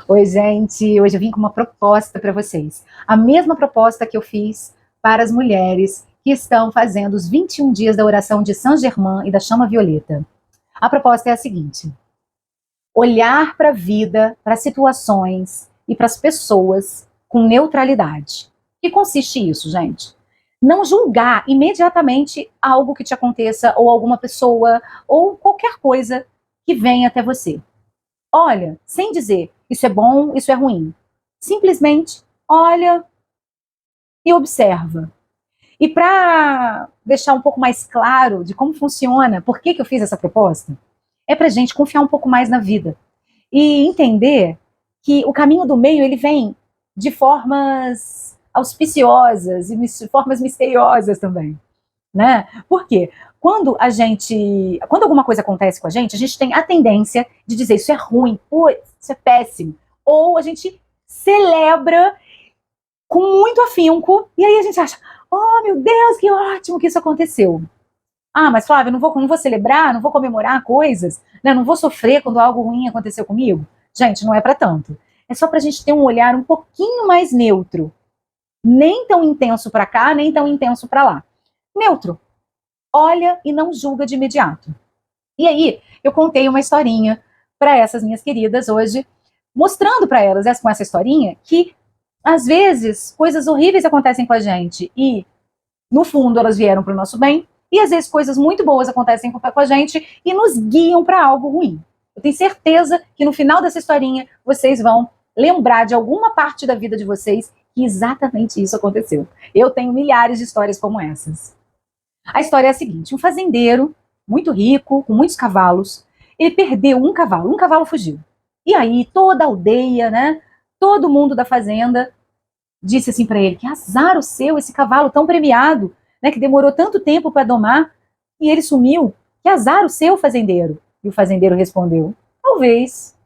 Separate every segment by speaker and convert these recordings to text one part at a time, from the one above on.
Speaker 1: Oi, gente. Hoje eu vim com uma proposta para vocês. A mesma proposta que eu fiz para as mulheres que estão fazendo os 21 dias da oração de Saint-Germain e da chama violeta. A proposta é a seguinte: olhar para a vida, para as situações e para as pessoas com neutralidade. O que consiste isso, gente? Não julgar imediatamente algo que te aconteça, ou alguma pessoa, ou qualquer coisa que venha até você. Olha, sem dizer isso é bom, isso é ruim. Simplesmente olha e observa. E para deixar um pouco mais claro de como funciona, por que eu fiz essa proposta, é para a gente confiar um pouco mais na vida e entender que o caminho do meio ele vem de formas auspiciosas e formas misteriosas também, né? Por quê? Quando alguma coisa acontece com a gente tem a tendência de dizer isso é ruim, isso é péssimo. Ou a gente celebra com muito afinco e aí a gente acha, oh meu Deus, que ótimo que isso aconteceu. Ah, mas Flávia, não vou celebrar, não vou comemorar coisas, né? Não vou sofrer quando algo ruim aconteceu comigo. Gente, não é para tanto. É só para a gente ter um olhar um pouquinho mais neutro. Nem tão intenso para cá, nem tão intenso para lá. Neutro. Olha e não julga de imediato. E aí, eu contei uma historinha para essas minhas queridas hoje, mostrando para elas, com essa historinha, que às vezes coisas horríveis acontecem com a gente e, no fundo, elas vieram para o nosso bem, e às vezes coisas muito boas acontecem com a gente e nos guiam para algo ruim. Eu tenho certeza que no final dessa historinha vocês vão lembrar de alguma parte da vida de vocês que exatamente isso aconteceu. Eu tenho milhares de histórias como essas. A história é a seguinte: um fazendeiro muito rico, com muitos cavalos, ele perdeu um cavalo fugiu. E aí toda a aldeia, né, todo mundo da fazenda disse assim para ele: que azar o seu, esse cavalo tão premiado, né, que demorou tanto tempo para domar, e ele sumiu. Que azar o seu, fazendeiro. E o fazendeiro respondeu: talvez.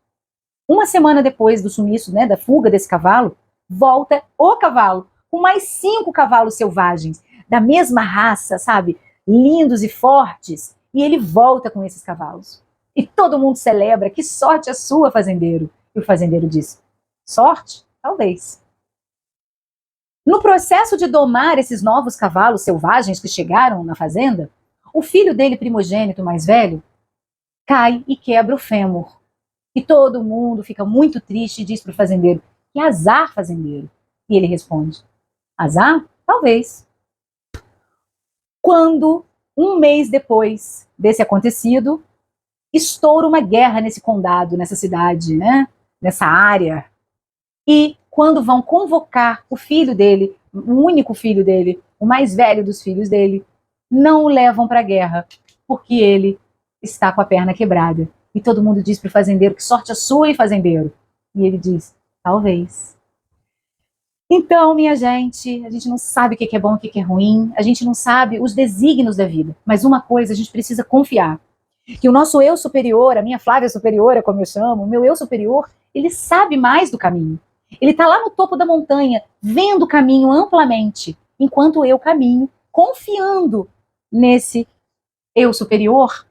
Speaker 1: Uma semana depois do sumiço, né, da fuga desse cavalo, volta o cavalo com mais 5 cavalos selvagens da mesma raça, sabe, lindos e fortes, e ele volta com esses cavalos. E todo mundo celebra: que sorte a sua, fazendeiro. E o fazendeiro disse: sorte? Talvez. No processo de domar esses novos cavalos selvagens que chegaram na fazenda, o filho dele, primogênito mais velho, cai e quebra o fêmur. E todo mundo fica muito triste e diz para o fazendeiro: que azar, fazendeiro. E ele responde: azar? Talvez. Quando, um mês depois desse acontecido, estoura uma guerra nesse condado, nessa cidade, né? Nessa área. E quando vão convocar o filho dele, o único filho dele, o mais velho dos filhos dele, não o levam para a guerra, porque ele está com a perna quebrada. E todo mundo diz para o fazendeiro: que sorte a sua, hein, fazendeiro? E ele diz: talvez. Então, minha gente, a gente não sabe o que é bom, o que é ruim, a gente não sabe os desígnios da vida, mas uma coisa a gente precisa confiar: que o nosso eu superior, a minha Flávia superiora, como eu chamo, o meu eu superior, ele sabe mais do caminho. Ele está lá no topo da montanha, vendo o caminho amplamente, enquanto eu caminho, confiando nesse eu superior.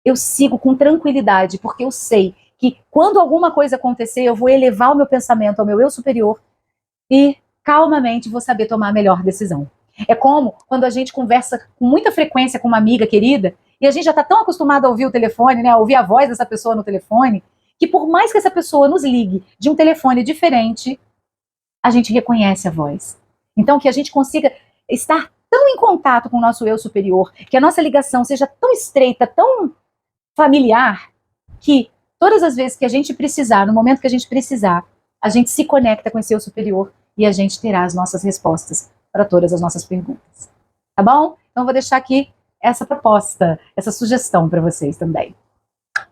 Speaker 1: Eu sigo com tranquilidade, porque eu sei que quando alguma coisa acontecer, eu vou elevar o meu pensamento ao meu eu superior e calmamente vou saber tomar a melhor decisão. É como quando a gente conversa com muita frequência com uma amiga querida e a gente já está tão acostumado a ouvir o telefone, né, a ouvir a voz dessa pessoa no telefone, que por mais que essa pessoa nos ligue de um telefone diferente, a gente reconhece a voz. Então, que a gente consiga estar tão em contato com o nosso eu superior, que a nossa ligação seja tão estreita, tão familiar, que todas as vezes que a gente precisar, no momento que a gente precisar, a gente se conecta com esse eu superior e a gente terá as nossas respostas para todas as nossas perguntas. Tá bom? Então eu vou deixar aqui essa proposta, essa sugestão para vocês também.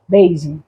Speaker 1: Beijo!